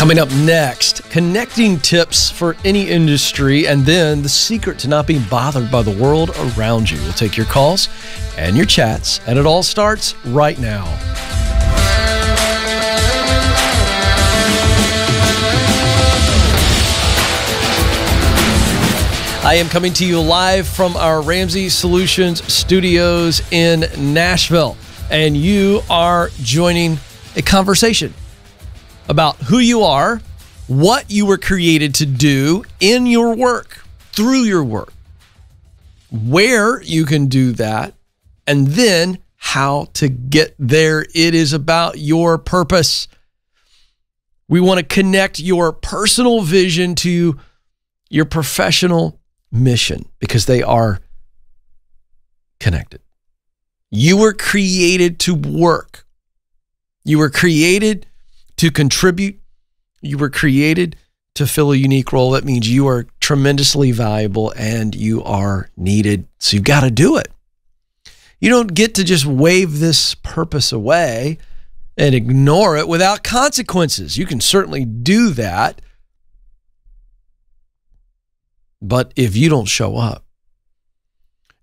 Coming up next, connecting tips for any industry, and then the secret to not being bothered by the world around you. We'll take your calls and your chats, and it all starts right now. I am coming to you live from our Ramsey Solutions studios in Nashville, and you are joining a conversation about who you are, what you were created to do in your work, through your work, where you can do that, and then how to get there. It is about your purpose. We want to connect your personal vision to your professional mission because they are connected. You were created to work. You were created to contribute. You were created to fill a unique role. That means you are tremendously valuable and you are needed. So you've got to do it. You don't get to just wave this purpose away and ignore it without consequences. You can certainly do that. But if you don't show up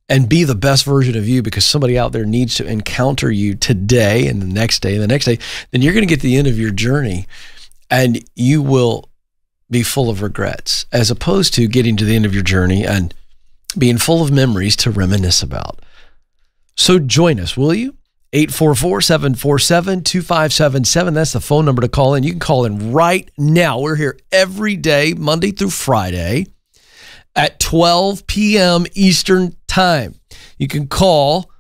and be the best version of you because somebody out there needs to encounter you today and the next day and the next day, then you're going to get to the end of your journey and you will be full of regrets, as opposed to getting to the end of your journey and being full of memories to reminisce about. So join us, will you? 844-747-2577. That's the phone number to call in. You can call in right now. We're here every day, Monday through Friday, at 12 p.m. Eastern Time. You can call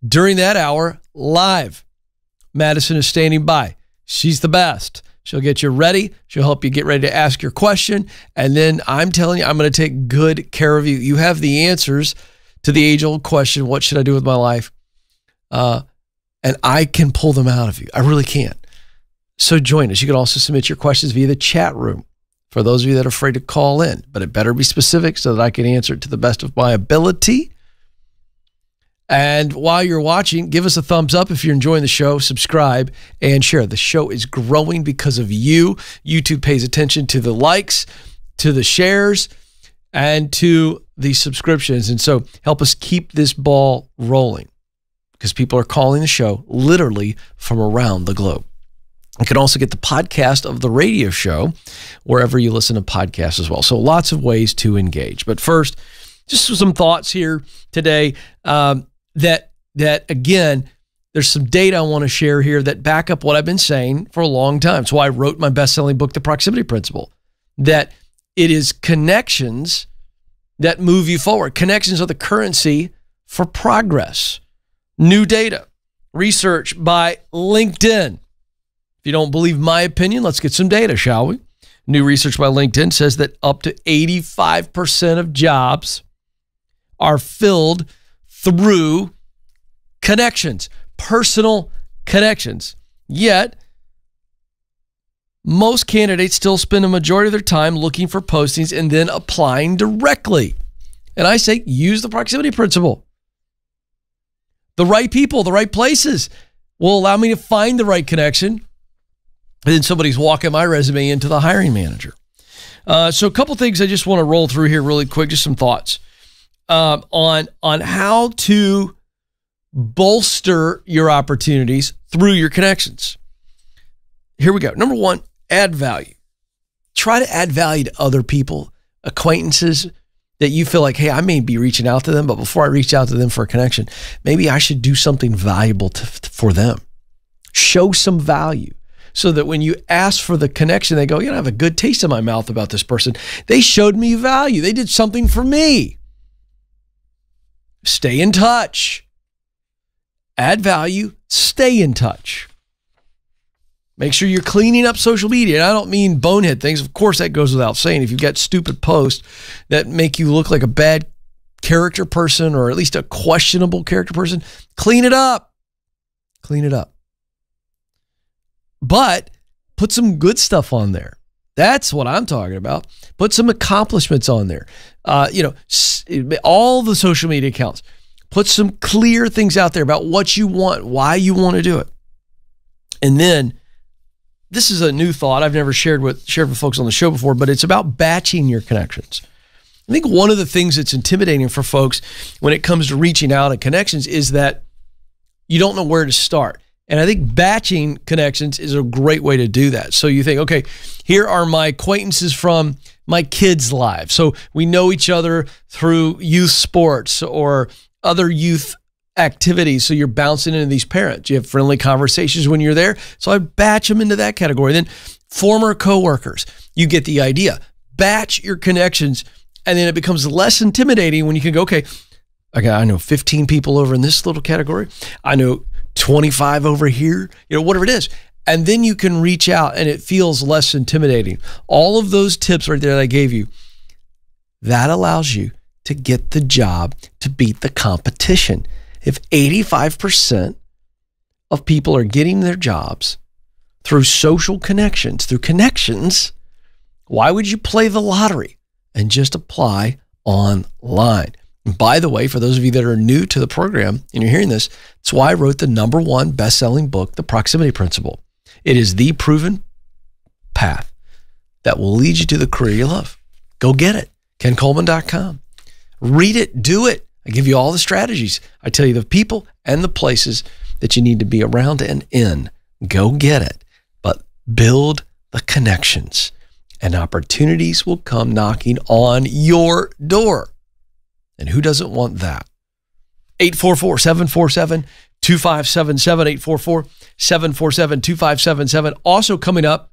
during that hour live. Madison is standing by. She's the best. She'll get you ready. She'll help you get ready to ask your question. And then I'm telling you, I'm going to take good care of you. You have the answers to the age-old question, what should I do with my life? And I can pull them out of you. I really can. So join us. You can also submit your questions via the chat room. For those of you that are afraid to call in, but it better be specific so that I can answer it to the best of my ability. And while you're watching, give us a thumbs up if you're enjoying the show, subscribe, and share. The show is growing because of you. YouTube pays attention to the likes, to the shares, and to the subscriptions. And so help us keep this ball rolling because people are calling the show literally from around the globe. You can also get the podcast of the radio show wherever you listen to podcasts as well. So lots of ways to engage. But first, just some thoughts here today that again, there's some data I want to share here that back up what I've been saying for a long time. It's why I wrote my best-selling book, The Proximity Principle, that it is connections that move you forward. Connections are the currency for progress. New data, research by LinkedIn. If you don't believe my opinion, let's get some data, shall we? New research by LinkedIn says that up to 85% of jobs are filled through connections, personal connections. Yet, most candidates still spend a majority of their time looking for postings and then applying directly. And I say, use the proximity principle. The right people, the right places will allow me to find the right connection. And then somebody's walking my resume into the hiring manager. So a couple things I just want to roll through here really quick, just some thoughts on how to bolster your opportunities through your connections. Here we go. Number one, add value. Try to add value to other people, acquaintances that you feel like, hey, I may be reaching out to them, but before I reach out to them for a connection, maybe I should do something valuable for them. Show some value. So that when you ask for the connection, they go, you know, I have a good taste in my mouth about this person. They showed me value. They did something for me. Stay in touch. Add value. Stay in touch. Make sure you're cleaning up social media. And I don't mean bonehead things. Of course, that goes without saying. If you've got stupid posts that make you look like a bad character person or at least a questionable character person, clean it up. Clean it up. But put some good stuff on there. That's what I'm talking about. Put some accomplishments on there. All the social media accounts. Put some clear things out there about what you want, why you want to do it. And then this is a new thought I've never shared with folks on the show before, but it's about batching your connections. I think one of the things that's intimidating for folks when it comes to reaching out and connections is that you don't know where to start. And I think batching connections is a great way to do that. So you think, okay, here are my acquaintances from my kids' lives. So we know each other through youth sports or other youth activities. So you're bouncing into these parents. You have friendly conversations when you're there. So I batch them into that category. Then former coworkers, you get the idea. Batch your connections, and then it becomes less intimidating when you can go, okay, I know 15 people over in this little category. I know 25 over here, whatever it is. And then you can reach out and it feels less intimidating. All of those tips right there that I gave you, that allows you to get the job, to beat the competition. If 85% of people are getting their jobs through social connections, why would you play the lottery and just apply online? And by the way, for those of you that are new to the program and you're hearing this, that's why I wrote the #1 best-selling book, The Proximity Principle. It is the proven path that will lead you to the career you love. Go get it. KenColeman.com. Read it. Do it. I give you all the strategies. I tell you the people and the places that you need to be around and in. Go get it. But build the connections, and opportunities will come knocking on your door. And who doesn't want that? 844-747-2577, 844-747-2577. Also coming up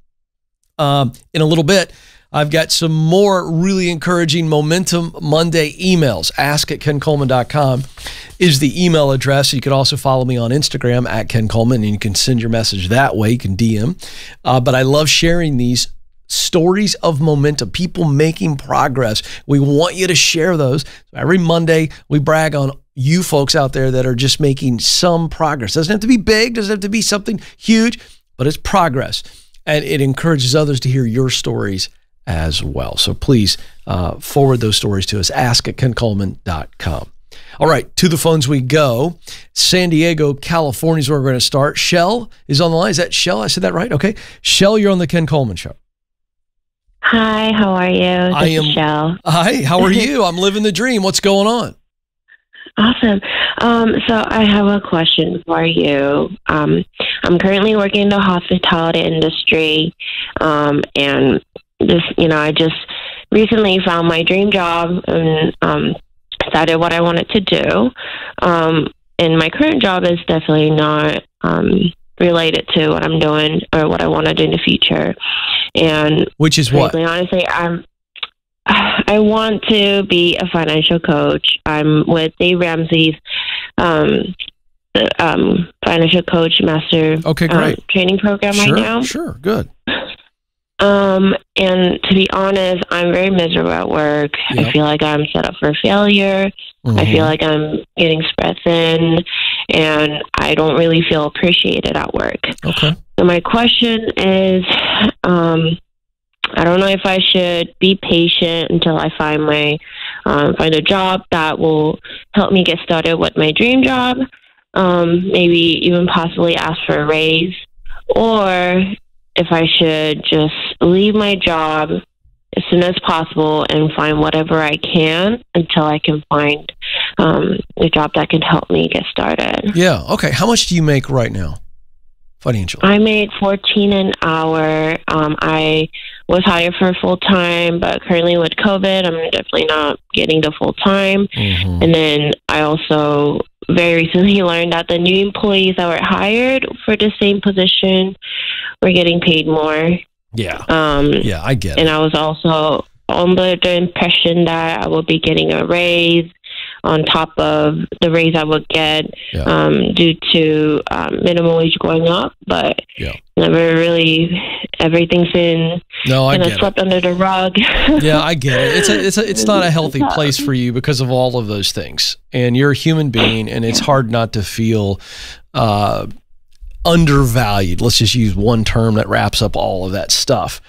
in a little bit, I've got some more really encouraging Momentum Monday emails. ask@kencoleman.com is the email address. You can also follow me on Instagram @KenColeman, and you can send your message that way. You can DM. But I love sharing these stories of momentum, people making progress. We want you to share those. Every Monday, we brag on you folks out there that are just making some progress. Doesn't have to be big, doesn't have to be something huge, but it's progress. And it encourages others to hear your stories as well. So please forward those stories to us. ask@kencoleman.com. All right, to the phones we go. San Diego, California is where we're going to start. Shell is on the line. Is that Shell? I said that right? Okay. Shell, you're on the Ken Coleman Show. Hi, how are you? This is Shell. Hi, how are you? I'm living the dream. What's going on? Awesome. So I have a question for you. I'm currently working in the hospitality industry, and this, I just recently found my dream job and decided what I wanted to do. And my current job is definitely not related to what I'm doing or what I want to do in the future. And which is what? Honestly, I want to be a financial coach. I'm with Dave Ramsey's financial coach master training program right now. Sure, good. And to be honest, I'm very miserable at work. Yep. I feel like I'm set up for failure. Mm-hmm. I feel like I'm getting spread thin, and I don't really feel appreciated at work. Okay. So my question is, I don't know if I should be patient until I find find a job that will help me get started with my dream job, maybe even possibly ask for a raise, or if I should just leave my job as soon as possible and find whatever I can until I can find a job that can help me get started. Yeah. Okay. How much do you make right now, financially? I make $14 an hour. I was hired for full-time, but currently with COVID, I'm definitely not getting the full-time. Mm-hmm. And then I also very recently learned that the new employees that were hired for the same position were getting paid more. Yeah. Yeah, I get it. And I was also under the impression that I would be getting a raise on top of the raise I would get due to minimum wage going up, but never really, everything's been kind of swept under the rug. Yeah, I get it. It's not a healthy place for you because of all of those things. And you're a human being, and it's hard not to feel undervalued. Let's just use one term that wraps up all of that stuff.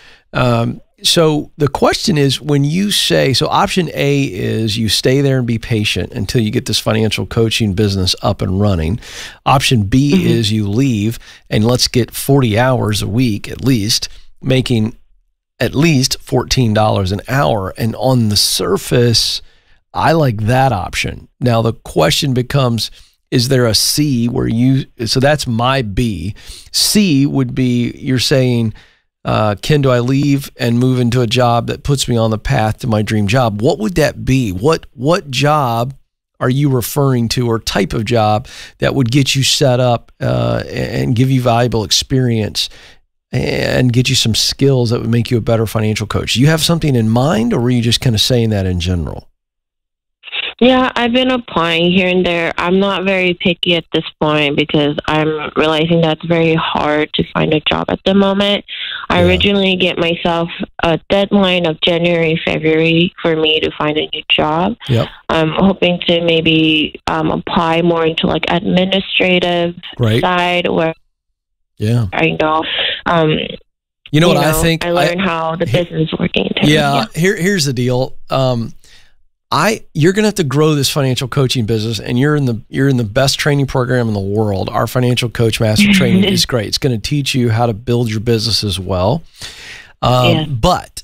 So the question is, when you say, so option A is you stay there and be patient until you get this financial coaching business up and running. Option B is you leave and let's get 40 hours a week at least, making at least $14 an hour. And on the surface, I like that option. Now the question becomes, is there a C where so that's my B. C would be, you're saying, Ken, do I leave and move into a job that puts me on the path to my dream job? What would that be? What job are you referring to, or type of job that would get you set up and give you valuable experience and get you some skills that would make you a better financial coach? Do you have something in mind, or were you just kind of saying that in general? Yeah, I've been applying here and there. I'm not very picky at this point because I'm realizing that's very hard to find a job at the moment. I originally gave myself a deadline of January, February for me to find a new job. Yep. I'm hoping to maybe apply more into like administrative side where I know. You know what I think? I learned how the business is working. Here's the deal. You're going to have to grow this financial coaching business, and you're in the best training program in the world. Our financial coach master training is great. It's going to teach you how to build your business as well. But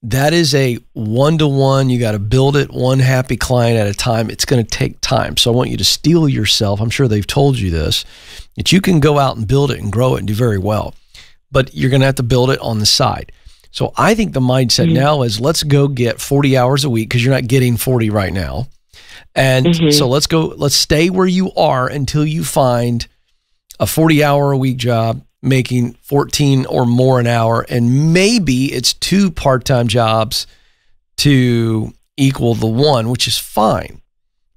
that is a one-to-one. You got to build it one happy client at a time. It's going to take time. So I want you to steel yourself. I'm sure they've told you this, that you can go out and build it and grow it and do very well, but you're going to have to build it on the side. So I think the mindset now is, let's go get 40 hours a week, because you're not getting 40 right now. And so let's stay where you are until you find a 40-hour a week job making 14 or more an hour. And maybe it's 2 part-time jobs to equal the 1, which is fine.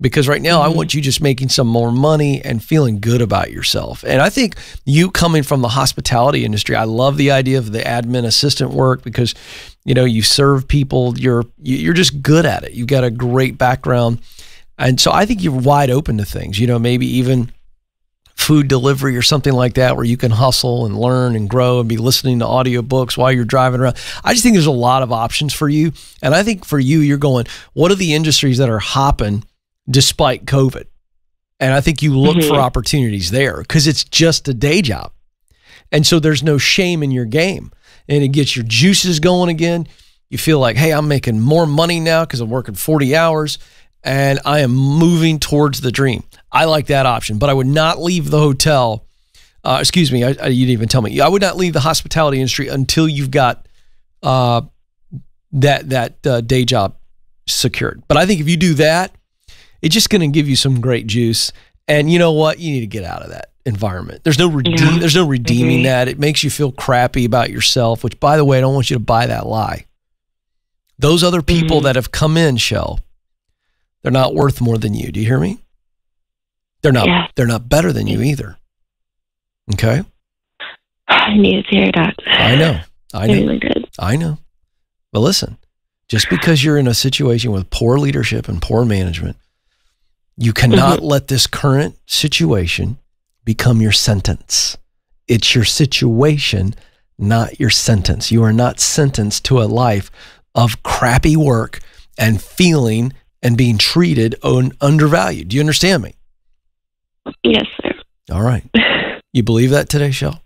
Because right now I want you just making some more money and feeling good about yourself. And I think you coming from the hospitality industry, I love the idea of the admin assistant work, because, you know, you serve people, you're just good at it. You've got a great background. And so I think you're wide open to things, you know, maybe even food delivery or something like that, where you can hustle and learn and grow and be listening to audiobooks while you're driving around. I just think there's a lot of options for you. And I think for you, you're going, what are the industries that are hopping despite COVID? And I think you look for opportunities there, because it's just a day job. And so there's no shame in your game, and it gets your juices going again. You feel like, hey, I'm making more money now because I'm working 40 hours and I am moving towards the dream. I like that option, but I would not leave the hotel. Excuse me, you didn't even tell me. I would not leave the hospitality industry until you've got that day job secured. But I think if you do that, it's just going to give you some great juice. And you know what? You need to get out of that environment. There's no redeeming that. It makes you feel crappy about yourself, which, by the way, I don't want you to buy that lie. Those other people that have come in, Shell, they're not worth more than you. Do you hear me? They're not better than you either. Okay? I needed to hear that. I know. Really good. I know. But listen, just because you're in a situation with poor leadership and poor management, you cannot let this current situation become your sentence. It's your situation, not your sentence. You are not sentenced to a life of crappy work and feeling and being treated undervalued. Do you understand me? Yes, sir. All right. You believe that today, Shell?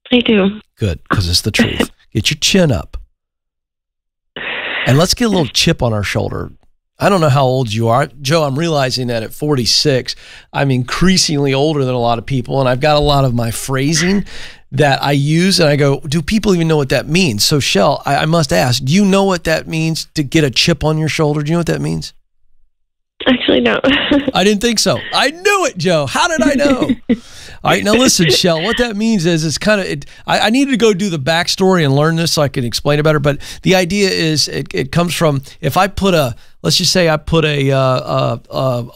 I do. Good, because it's the truth. Get your chin up. And let's get a little chip on our shoulder. I don't know how old you are. Joe, I'm realizing that at 46, I'm increasingly older than a lot of people, and I've got a lot of my phrasing that I use, and I go, do people even know what that means? So, Shell, I must ask, do you know what that means to get a chip on your shoulder? Do you know what that means? Actually, no. I didn't think so. I knew it, Joe. How did I know? All right, now listen, Shell, what that means is it's kind of, I needed to go do the backstory and learn this so I can explain it better, but the idea is it comes from, if I put let's just say I put a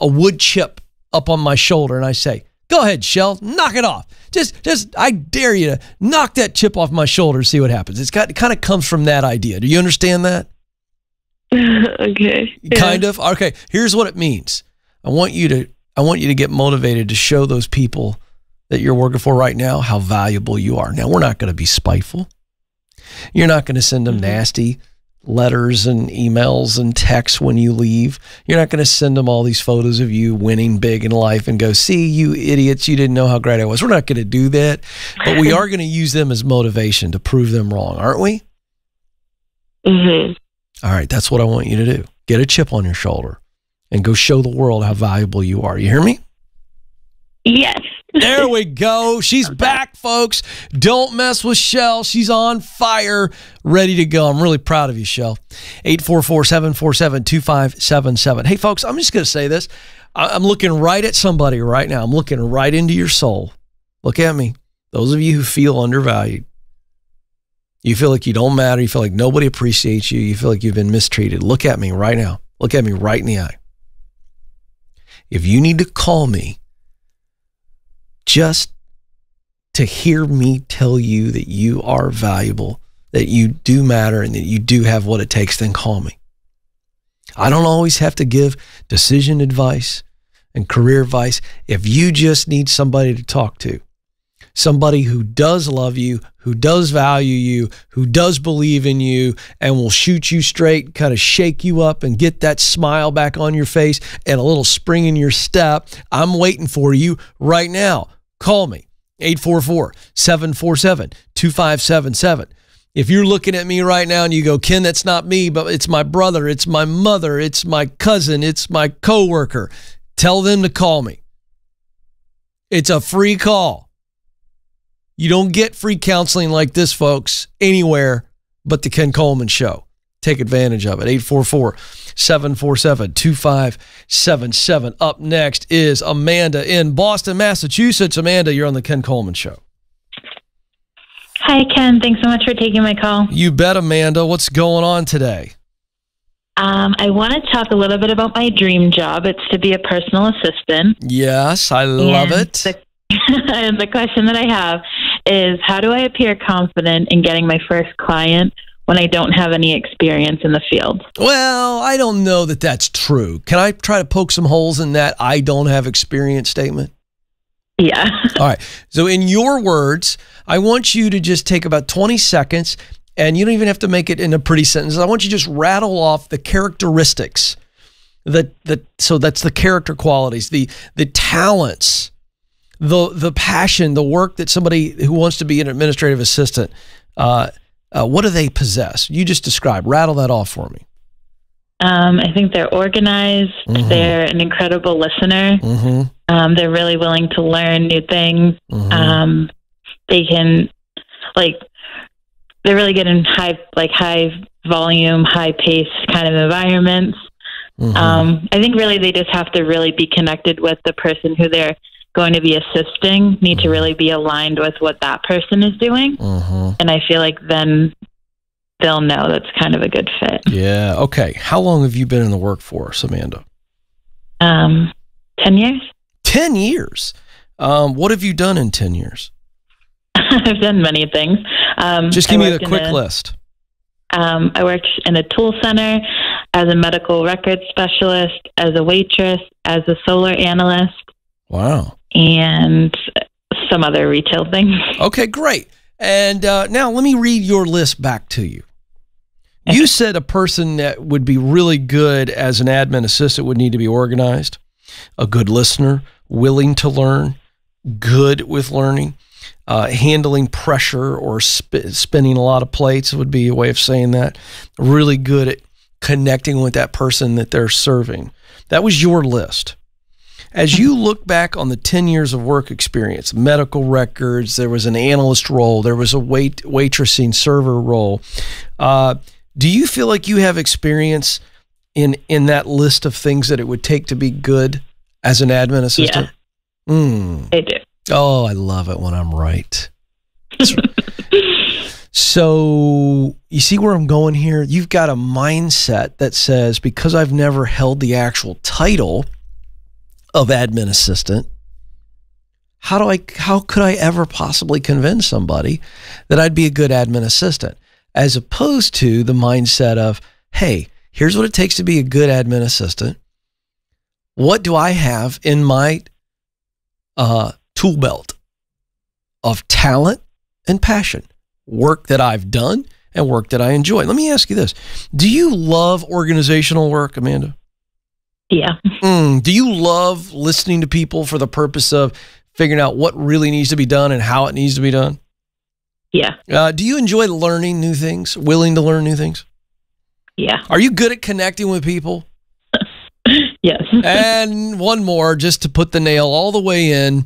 wood chip up on my shoulder and I say, go ahead, Shell, knock it off. Just, I dare you to knock that chip off my shoulder and see what happens. It kind of comes from that idea. Do you understand that? Okay. Kind of. Okay. Here's what it means. I want you to get motivated to show those people that you're working for right now how valuable you are. Now, we're not going to be spiteful. You're not going to send them nasty letters and emails and texts when you leave. You're not going to send them all these photos of you winning big in life and go, see, you idiots, you didn't know how great I was. We're not going to do that, but we are going to use them as motivation to prove them wrong, aren't we? Mm-hmm. All right, that's what I want you to do. Get a chip on your shoulder and go show the world how valuable you are. You hear me? Yes. There we go. She's back, folks. Don't mess with Shell. She's on fire, ready to go. I'm really proud of you, Shell. 844-747-2577. Hey, folks, I'm just going to say this. I'm looking right at somebody right now. I'm looking right into your soul. Look at me. Those of you who feel undervalued, you feel like you don't matter, you feel like nobody appreciates you, you feel like you've been mistreated. Look at me right now. Look at me right in the eye. If you need to call me just to hear me tell you that you are valuable, that you do matter, and that you do have what it takes, then call me. I don't always have to give decision advice and career advice. If you just need somebody to talk to, somebody who does love you, who does value you, who does believe in you, and will shoot you straight, kind of shake you up and get that smile back on your face and a little spring in your step, I'm waiting for you right now. Call me, 844-747-2577. If you're looking at me right now and you go, Ken, that's not me, but it's my brother, it's my mother, it's my cousin, it's my coworker, tell them to call me. It's a free call. You don't get free counseling like this, folks, anywhere but the Ken Coleman Show. Take advantage of it. 844-747-2577. Up next is Amanda in Boston, Massachusetts. Amanda, you're on the Ken Coleman Show. Hi, Ken. Thanks so much for taking my call. You bet, Amanda. What's going on today? I want to talk a little bit about my dream job. It's to be a personal assistant. Yes, I love it. And the question that I have is, how do I appear confident in getting my first client when I don't have any experience in the field? Well, I don't know that that's true. Can I try to poke some holes in that I don't have experience statement? Yeah. All right. So in your words, I want you to just take about 20 seconds, and you don't even have to make it in a pretty sentence. I want you to just rattle off the characteristics, so that's the character qualities, the talents, the passion, the work that somebody who wants to be an administrative assistant, what do they possess? You just describe, rattle that off for me. I think they're organized. Mm-hmm. They're an incredible listener. Mm-hmm. They're really willing to learn new things. Mm-hmm. They can, they're really good in high volume, high pace kind of environments. Mm-hmm. I think really they just have to really be connected with the person who they're going to be assisting, need to really be aligned with what that person is doing. Mm-hmm. And I feel like then they'll know that's kind of a good fit. Yeah. Okay. How long have you been in the workforce, Amanda? 10 years. 10 years. What have you done in 10 years? I've done many things. Just give me the quick list. I worked in a tool center as a medical records specialist, as a waitress, as a solar analyst. Wow. And some other retail things. Okay, great. And now let me read your list back to you. You said a person that would be really good as an admin assistant would need to be organized, a good listener, willing to learn, good with learning, handling pressure or spinning a lot of plates would be a way of saying that, really good at connecting with that person that they're serving. That was your list. As you look back on the 10 years of work experience, medical records, there was an analyst role, there was a waitressing server role. Do you feel like you have experience in that list of things that it would take to be good as an admin assistant? Yeah, I do. Oh, I love it when I'm right. So you see where I'm going here? You've got a mindset that says, because I've never held the actual title of admin assistant, how could I ever possibly convince somebody that I'd be a good admin assistant? As opposed to the mindset of, hey, here's what it takes to be a good admin assistant. What do I have in my tool belt of talent and passion, work that I've done and work that I enjoy. Let me ask you this. Do you love organizational work, Amanda? Yeah. Do you love listening to people for the purpose of figuring out what really needs to be done and how it needs to be done? Yeah. Do you enjoy learning new things, willing to learn new things? Yeah. Are you good at connecting with people? Yes. And one more, just to put the nail all the way in.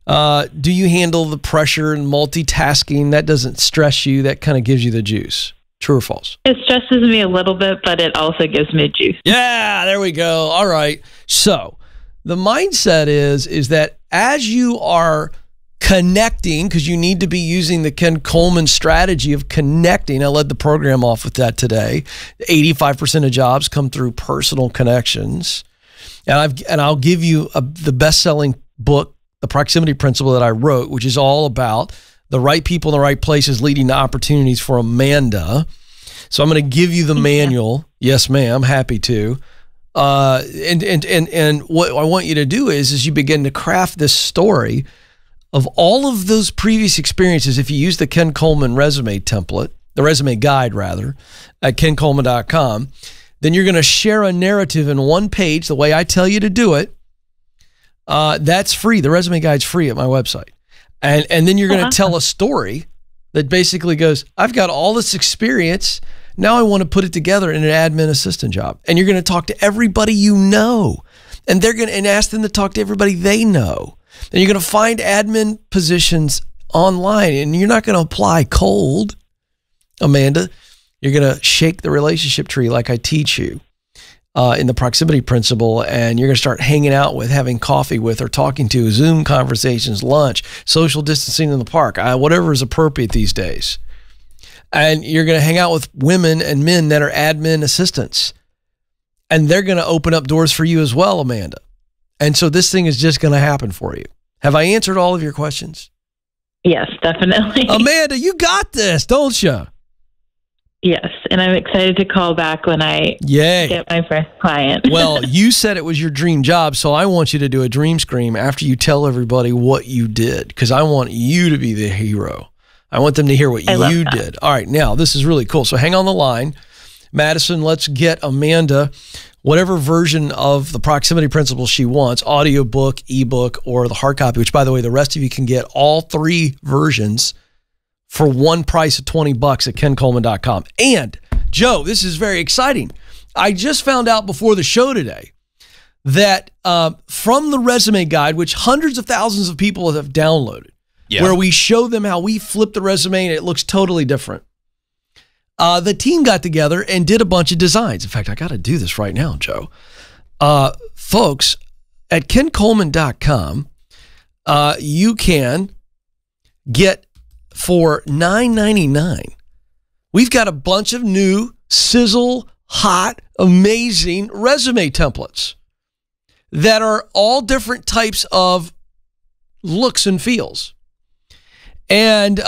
Do you handle the pressure and multitasking? That doesn't stress you. That kind of gives you the juice. True or false? It stresses me a little bit, but it also gives me juice. Yeah, there we go. All right. So the mindset is that as you are connecting, because you need to be using the Ken Coleman strategy of connecting. I led the program off with that today. 85% of jobs come through personal connections. And I'll give you the best-selling book, The Proximity Principle, that I wrote, which is all about the right people in the right places leading to opportunities for Amanda. So I'm going to give you the manual. Yes, ma'am. Happy to. And what I want you to do is you begin to craft this story of all of those previous experiences. If you use the Ken Coleman resume template, the resume guide rather, at kencoleman.com, then you're going to share a narrative in one page the way I tell you to do it. That's free. The resume guide's free at my website. And then you're going to tell a story that basically goes, I've got all this experience. Now I want to put it together in an admin assistant job. And you're going to talk to everybody you know. And they're going to ask them to talk to everybody they know. And you're going to find admin positions online. And you're not going to apply cold, Amanda. You're going to shake the relationship tree like I teach you in the proximity principle, and you're going to start hanging out with, having coffee with, or talking to, Zoom conversations, lunch, social distancing in the park, whatever is appropriate these days. And you're going to hang out with women and men that are admin assistants, and they're going to open up doors for you as well, Amanda. And so this thing is just going to happen for you. Have I answered all of your questions? Yes, definitely. Amanda, you got this, don't you? Yes, and I'm excited to call back when I get my first client. Well, you said it was your dream job, so I want you to do a dream scream after you tell everybody what you did, because I want you to be the hero. I want them to hear what you did. All right, now, this is really cool. So hang on the line. Madison, let's get Amanda whatever version of the proximity principle she wants, audiobook, ebook, or the hard copy, which, by the way, the rest of you can get all three versions for one price of $20 at kencoleman.com. And, Joe, this is very exciting. I just found out before the show today that from the resume guide, which hundreds of thousands of people have downloaded, where we show them how we flip the resume and it looks totally different, the team got together and did a bunch of designs. In fact, I got to do this right now, Joe. Folks, at kencoleman.com, you can get for $9.99. We've got a bunch of new, sizzle, hot, amazing resume templates that are all different types of looks and feels. And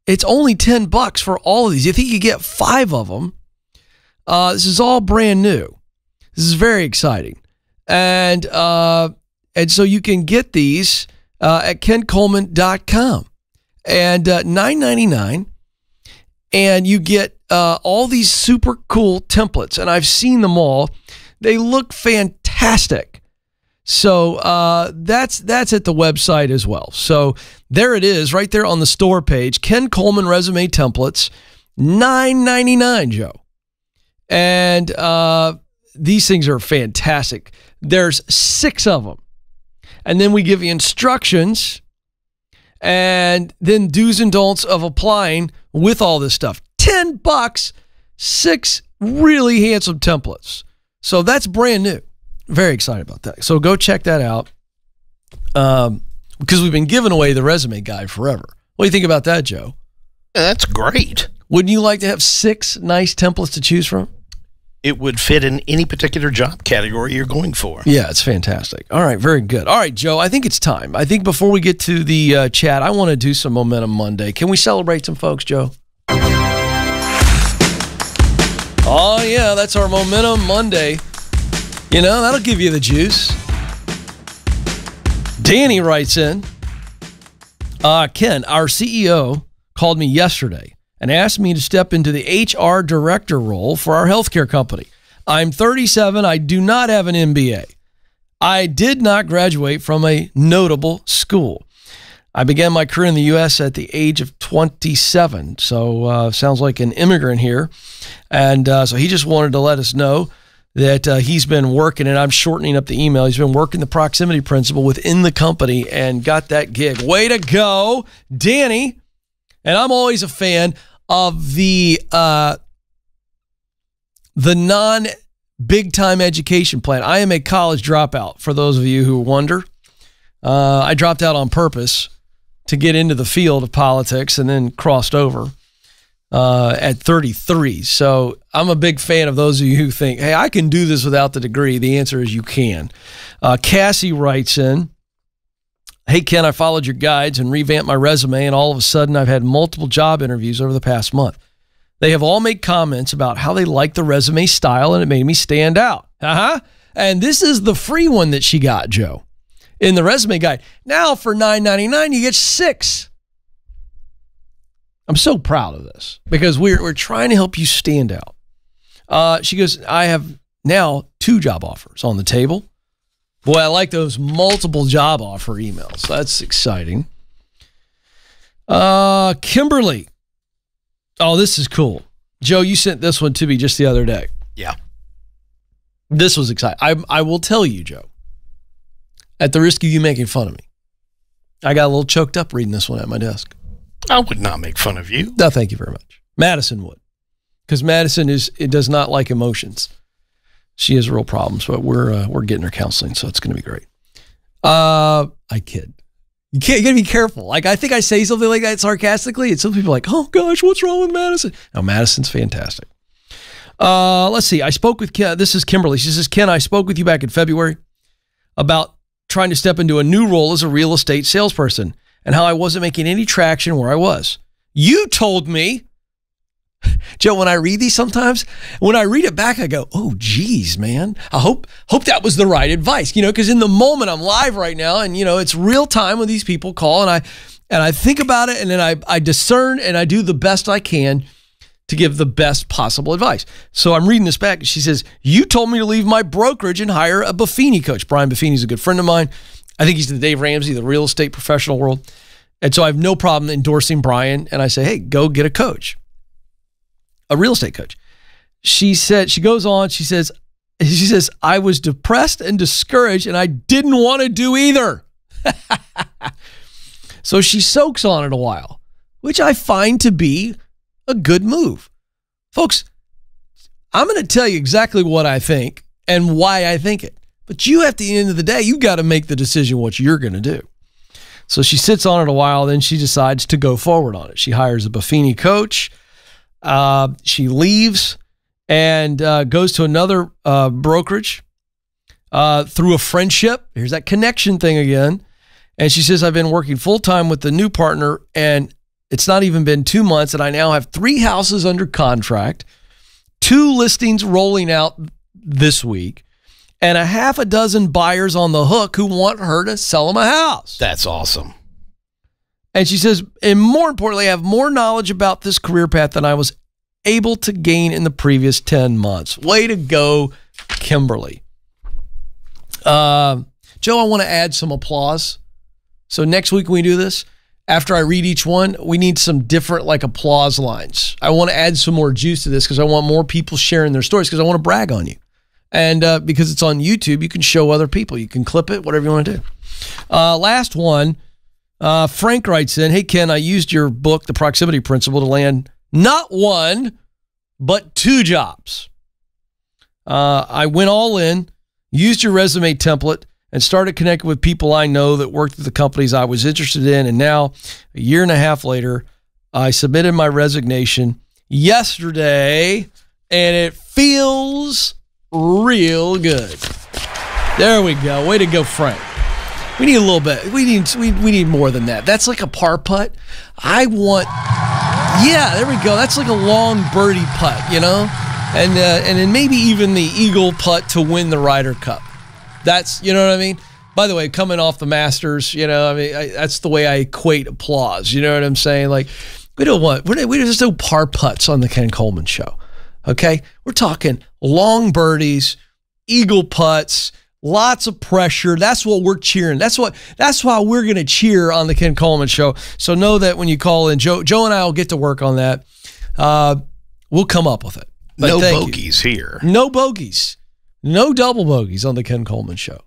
it's only $10 for all of these. If you could get 5 of them, this is all brand new. This is very exciting. And so you can get these at kencoleman.com. And $9.99, and you get all these super cool templates, and I've seen them all. They look fantastic. So that's at the website as well. So there it is, right there on the store page. Ken Coleman resume templates, $9.99, Joe. And these things are fantastic. There's 6 of them, and then we give you instructions. And then do's and don'ts of applying with all this stuff. $10, 6 really handsome templates. So that's brand new. Very excited about that. So go check that out. Because we've been giving away the resume guide forever. What do you think about that, Joe? Yeah, that's great. Wouldn't you like to have 6 nice templates to choose from? It would fit in any particular job category you're going for. Yeah, it's fantastic. All right, very good. All right, Joe, I think it's time. I think before we get to the chat, I want to do some Momentum Monday. Can we celebrate some folks, Joe? Oh, yeah, that's our Momentum Monday. You know, that'll give you the juice. Danny writes in, Ken, our CEO called me yesterday and asked me to step into the HR director role for our healthcare company. I'm 37. I do not have an MBA. I did not graduate from a notable school. I began my career in the U.S. at the age of 27, so sounds like an immigrant here. And so he just wanted to let us know that he's been working, and I'm shortening up the email, he's been working the proximity principle within the company and got that gig. Way to go, Danny. And I'm always a fan of the non-big-time education plan. I am a college dropout, for those of you who wonder. I dropped out on purpose to get into the field of politics and then crossed over at 33. So I'm a big fan of those of you who think, hey, I can do this without the degree. The answer is you can. Cassie writes in, hey, Ken, I followed your guides and revamped my resume, and all of a sudden I've had multiple job interviews over the past month. They have all made comments about how they like the resume style, and it made me stand out. And this is the free one that she got, Joe, in the resume guide. Now for $9.99, you get 6. I'm so proud of this because we're trying to help you stand out. She goes, I have now 2 job offers on the table. Boy, I like those multiple job offer emails. That's exciting. Kimberly. Oh, this is cool. Joe, you sent this one to me just the other day. Yeah. This was exciting. I will tell you, Joe, at the risk of you making fun of me, I got a little choked up reading this one at my desk. I would not make fun of you. No, thank you very much. Madison would. Because Madison does not like emotions. She has real problems, but we're getting her counseling, so it's going to be great. I kid. You got to be careful. Like, I think I say something like that sarcastically, and some people are like, oh gosh, what's wrong with Madison? No, Madison's fantastic. Let's see. I spoke with Ken. This is Kimberly. She says, Ken, I spoke with you back in February about trying to step into a new role as a real estate salesperson and how I wasn't making any traction where I was. You told me, Joe, when I read these sometimes, when I read it back, I go, oh, geez, man. I hope that was the right advice, because in the moment I'm live right now and, it's real time when these people call and I think about it and then I discern and I do the best I can to give the best possible advice. So I'm reading this back. She says, you told me to leave my brokerage and hire a Buffini coach. Brian Buffini's a good friend of mine. I think he's the Dave Ramsey, the real estate professional world. And so I have no problem endorsing Brian. And I say, hey, go get a coach, a real estate coach. She goes on, she says, I was depressed and discouraged and I didn't want to do either. So she soaks on it a while, which I find to be a good move. Folks, I'm going to tell you exactly what I think and why I think it. But you, at the end of the day, you got to make the decision what you're going to do. So she sits on it a while, then she decides to go forward on it. She hires a Buffini coach. She leaves and goes to another brokerage through a friendship. Here's that connection thing again. And she says, I've been working full-time with the new partner, and it's not even been 2 months, and I now have 3 houses under contract, 2 listings rolling out this week, and a half a dozen buyers on the hook who want her to sell them a house. That's awesome. And she says, and more importantly, I have more knowledge about this career path than I was able to gain in the previous 10 months. Way to go, Kimberly. Joe, I want to add some applause. So next week when we do this, after I read each one, we need some different applause lines. I want to add some more juice to this because I want more people sharing their stories because I want to brag on you. And because it's on YouTube, you can show other people. You can clip it, whatever you want to do. Last one, Frank writes in, hey, Ken, I used your book, The Proximity Principle, to land not 1, but 2 jobs. I went all in, used your resume template, and started connecting with people I know that worked at the companies I was interested in. And now, a year and a half later, I submitted my resignation yesterday, and it feels real good. There we go. Way to go, Frank. We need a little bit. We need more than that. That's like a par putt. I want, yeah, there we go. That's like a long birdie putt, and then maybe even the eagle putt to win the Ryder Cup. That's, you know what I mean? By the way, coming off the Masters, that's the way I equate applause. You know what I'm saying? Like, We don't want, we just do par putts on the Ken Coleman Show. Okay? We're talking long birdies, eagle putts, lots of pressure. That's what we're cheering. That's why we're going to cheer on the Ken Coleman Show. So know that when you call in, Joe and I will get to work on that. We'll come up with it. But no bogeys here. No bogeys. No double bogeys on the Ken Coleman Show.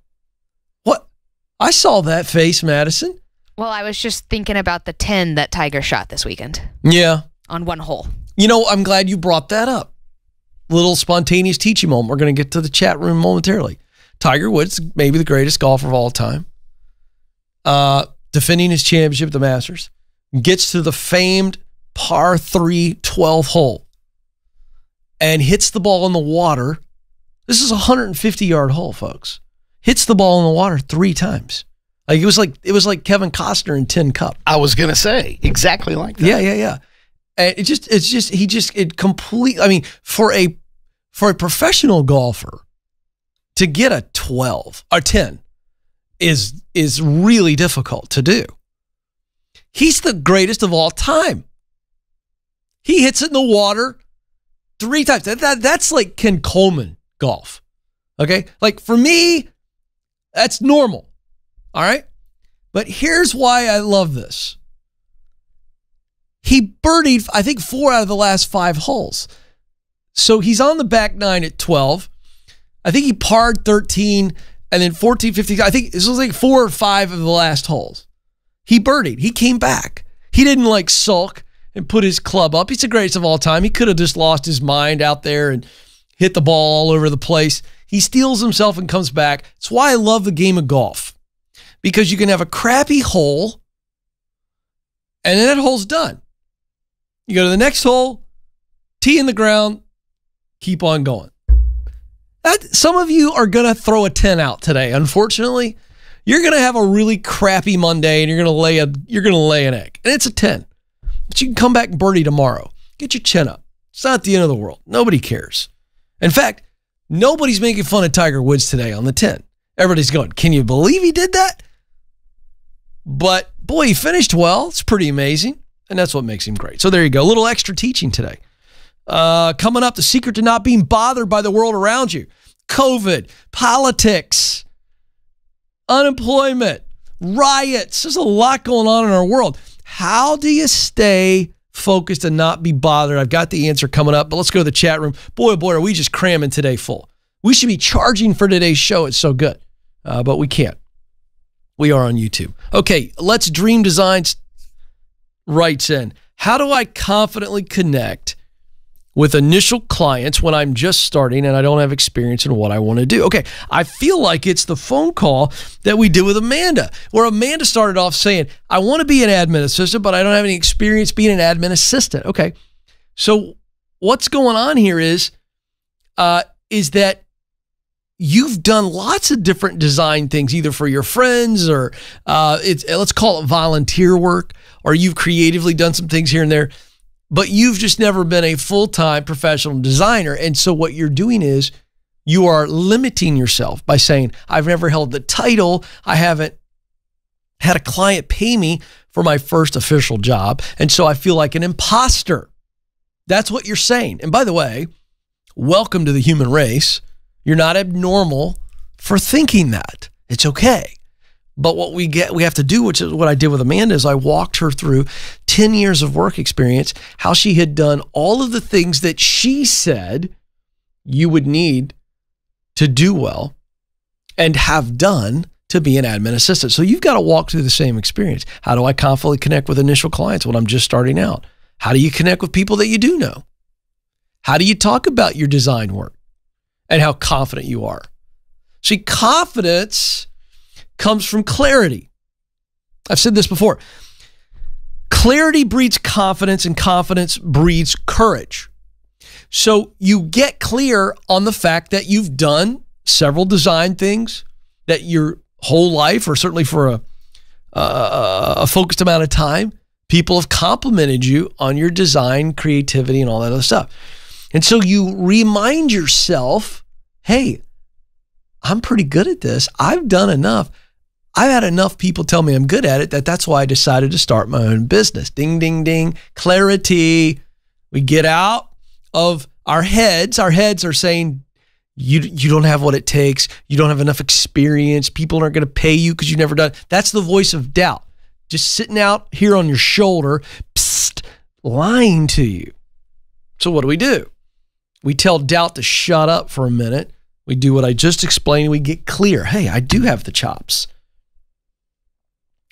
What? I saw that face, Madison. Well, I was just thinking about the 10 that Tiger shot this weekend. Yeah. On one hole. You know, I'm glad you brought that up. Little spontaneous teaching moment. We're going to get to the chat room momentarily. Tiger Woods, maybe the greatest golfer of all time, defending his championship at the Masters, gets to the famed par 3 12th hole and hits the ball in the water. This is a 150-yard hole, folks. Hits the ball in the water 3 times. Like it was like Kevin Costner in Tin Cup. I was going to say exactly like that. Yeah. And it completely, I mean, for a professional golfer to get a 12 or 10 is really difficult to do. He's the greatest of all time. He hits it in the water 3 times. That's like Ken Coleman golf. Okay? Like for me, that's normal. All right? But here's why I love this. He birdied, I think, 4 out of the last 5 holes. So he's on the back 9 at 12. I think he parred 13 and then 14, 15. I think this was like 4 or 5 of the last holes. He birdied. He came back. He didn't like sulk and put his club up. He's the greatest of all time. He could have just lost his mind out there and hit the ball all over the place. He steels himself and comes back. It's why I love the game of golf. Because you can have a crappy hole and then that hole's done. You go to the next hole, tee in the ground, keep on going. Some of you are going to throw a 10 out today. Unfortunately, you're going to have a really crappy Monday and you're going to lay an egg. And it's a 10. But you can come back and birdie tomorrow. Get your chin up. It's not the end of the world. Nobody cares. In fact, nobody's making fun of Tiger Woods today on the 10. Everybody's going, can you believe he did that? But boy, he finished well. It's pretty amazing. And that's what makes him great. So there you go. A little extra teaching today. Coming up, the secret to not being bothered by the world around you. COVID, politics, unemployment, riots. There's a lot going on in our world. How do you stay focused and not be bothered? I've got the answer coming up, but let's go to the chat room. Boy, oh boy, are we just cramming today full. We should be charging for today's show. It's so good, but we can't. We are on YouTube. Okay, Let's Dream Designs writes in, how do I confidently connect with initial clients when I'm just starting and I don't have experience in what I want to do? Okay, I feel like it's the phone call that we did with Amanda, where Amanda started off saying, I want to be an admin assistant, but I don't have any experience being an admin assistant. Okay, so what's going on here is that you've done lots of different design things, either for your friends or let's call it volunteer work, or you've creatively done some things here and there, but you've just never been a full-time professional designer. And so what you're doing is you are limiting yourself by saying, I've never held the title. I haven't had a client pay me for my first official job. And so I feel like an imposter. That's what you're saying. And by the way, welcome to the human race. You're not abnormal for thinking that. It's okay. But what we have to do, which is what I did with Amanda, is I walked her through 10 years of work experience, how she had done all of the things that she said you would need to do well and have done to be an admin assistant. So you've got to walk through the same experience. How do I confidently connect with initial clients when I'm just starting out? How do you connect with people that you do know? How do you talk about your design work and how confident you are? See, confidence comes from clarity. I've said this before. Clarity breeds confidence, and confidence breeds courage. So you get clear on the fact that you've done several design things, that your whole life, or certainly for a focused amount of time, people have complimented you on your design, creativity, and all that other stuff. And so you remind yourself, hey, I'm pretty good at this. I've done enough. I've had enough people tell me I'm good at it that's why I decided to start my own business. Ding, ding, ding. Clarity. We get out of our heads. Our heads are saying, you don't have what it takes. You don't have enough experience. People aren't going to pay you because you've never done it. That's the voice of doubt. Just sitting out here on your shoulder, psst, lying to you. So what do? We tell doubt to shut up for a minute. We do what I just explained, and we get clear. Hey, I do have the chops.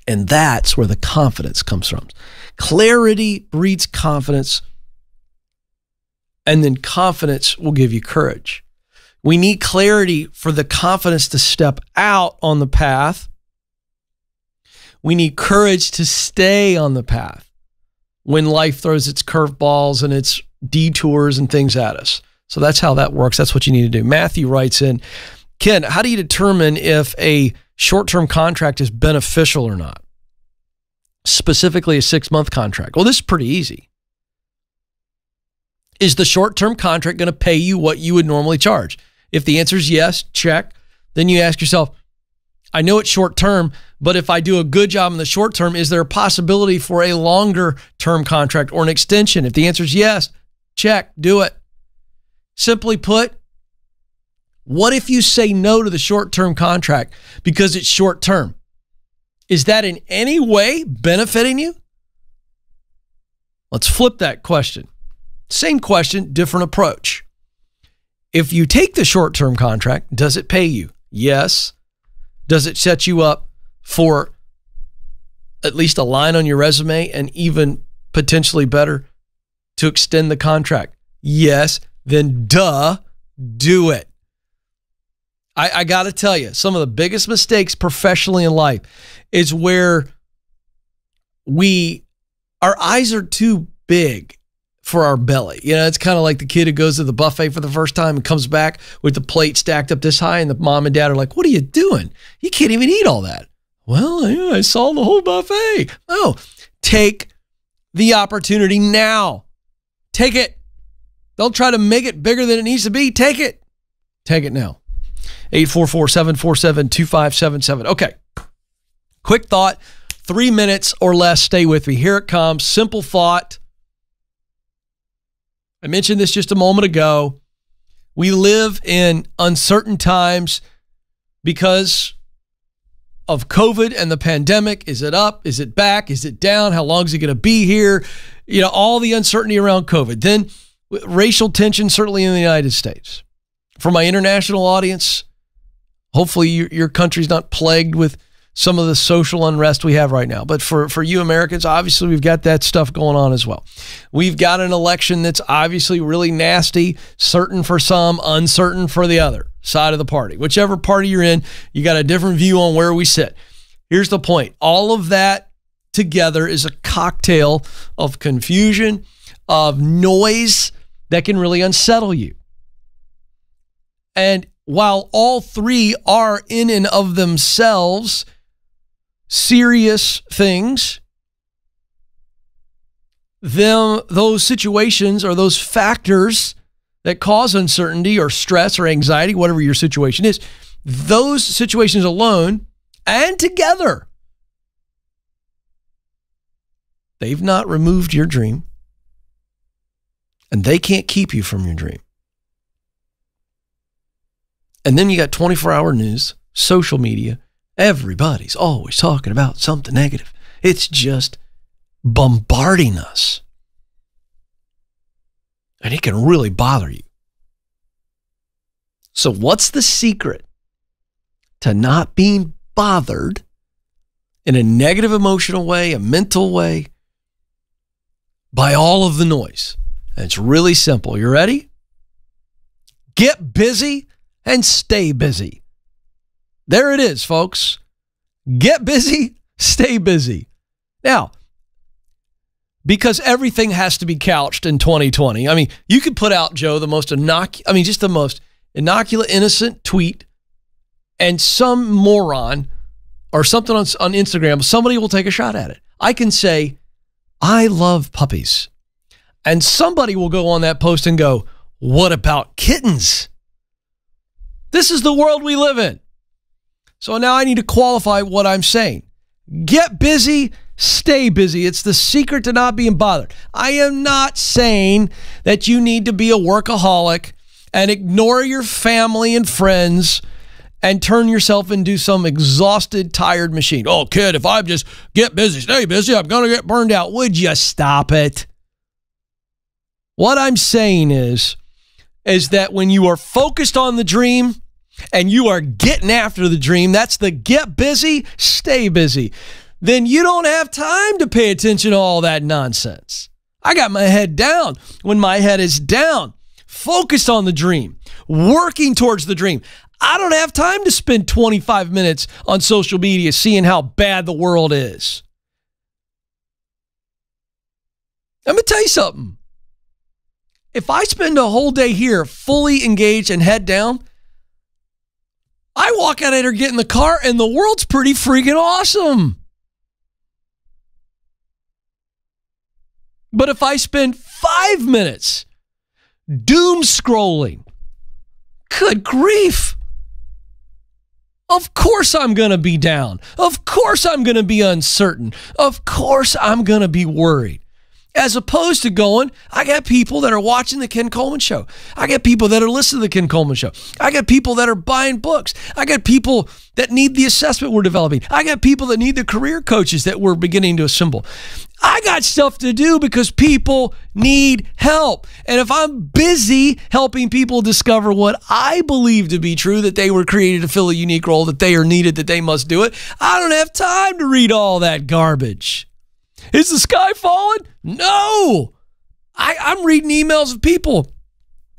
And that's where the confidence comes from. Clarity breeds confidence, and then confidence will give you courage. We need clarity for the confidence to step out on the path. We need courage to stay on the path when life throws its curveballs and its detours and things at us. So that's how that works. That's what you need to do. Matthew writes in, Ken, how do you determine if a short-term contract is beneficial or not? Specifically a 6-month contract. Well, this is pretty easy. Is the short-term contract going to pay you what you would normally charge? If the answer is yes, check. Then you ask yourself, I know it's short-term, but if I do a good job in the short term, is there a possibility for a longer-term contract or an extension? If the answer is yes, check, do it. Simply put, what if you say no to the short-term contract because it's short-term? Is that in any way benefiting you? Let's flip that question. Same question, different approach. If you take the short-term contract, does it pay you? Yes. Does it set you up for at least a line on your resume and even potentially better to extend the contract? Yes. Then do it. I got to tell you, some of the biggest mistakes professionally in life is where our eyes are too big for our belly. You know, it's kind of like the kid who goes to the buffet for the first time and comes back with the plate stacked up this high, and the mom and dad are like, what are you doing? You can't even eat all that. Well, yeah, I saw the whole buffet. Oh, take the opportunity now. Take it. Don't try to make it bigger than it needs to be. Take it. Take it now. 844-747-2577. Okay. Quick thought, 3 minutes or less. Stay with me. Here it comes. Simple thought. I mentioned this just a moment ago. We live in uncertain times because of COVID and the pandemic. Is it up? Is it back? Is it down? How long is it going to be here? You know, all the uncertainty around COVID. Then racial tension, certainly in the United States. For my international audience, hopefully your country's not plagued with some of the social unrest we have right now. But for you Americans, obviously we've got that stuff going on as well. We've got an election that's obviously really nasty, certain for some, uncertain for the other side of the party. Whichever party you're in, you got a different view on where we sit. Here's the point. All of that together is a cocktail of confusion, of noise that can really unsettle you. And while all three are in and of themselves serious things, those situations or those factors that cause uncertainty or stress or anxiety, whatever your situation is, those situations alone and together, they've not removed your dream, and they can't keep you from your dream. And then you got 24-hour news, social media. Everybody's always talking about something negative. It's just bombarding us. And it can really bother you. So what's the secret to not being bothered in a negative emotional way, a mental way, by all of the noise? And it's really simple. You ready? Get busy and stay busy. There it is, folks. Get busy, stay busy. Now, because everything has to be couched in 2020. I mean, you could put out, Joe, the most innocuous, innocent tweet, and some moron or something on Instagram, somebody will take a shot at it. I can say, I love puppies. And somebody will go on that post and go, what about kittens? This is the world we live in. So now I need to qualify what I'm saying. Get busy, stay busy. It's the secret to not being bothered. I am not saying that you need to be a workaholic and ignore your family and friends and turn yourself into some exhausted, tired machine. Oh, kid, if I just get busy, stay busy, I'm going to get burned out. Would you stop it? What I'm saying is that when you are focused on the dream and you are getting after the dream, that's the get busy, stay busy, then you don't have time to pay attention to all that nonsense. I got my head down. When my head is down, focused on the dream, working towards the dream, I don't have time to spend 25 minutes on social media seeing how bad the world is. I'm going to tell you something. If I spend a whole day here fully engaged and head down, I walk out of here, get in the car, and the world's pretty freaking awesome. But if I spend 5 minutes doom scrolling, good grief. Of course I'm going to be down. Of course I'm going to be uncertain. Of course I'm going to be worried. As opposed to going, I got people that are watching the Ken Coleman Show. I got people that are listening to the Ken Coleman Show. I got people that are buying books. I got people that need the assessment we're developing. I got people that need the career coaches that we're beginning to assemble. I got stuff to do because people need help. And if I'm busy helping people discover what I believe to be true, that they were created to fill a unique role, that they are needed, that they must do it, I don't have time to read all that garbage. Is the sky falling? No. I'm reading emails of people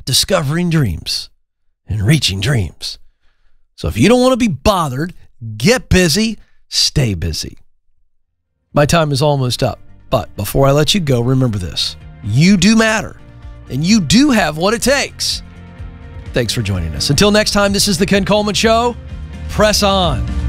discovering dreams and reaching dreams. So if you don't want to be bothered, get busy, stay busy. My time is almost up. But before I let you go, remember this. You do matter, and you do have what it takes. Thanks for joining us. Until next time, this is the Ken Coleman Show. Press on.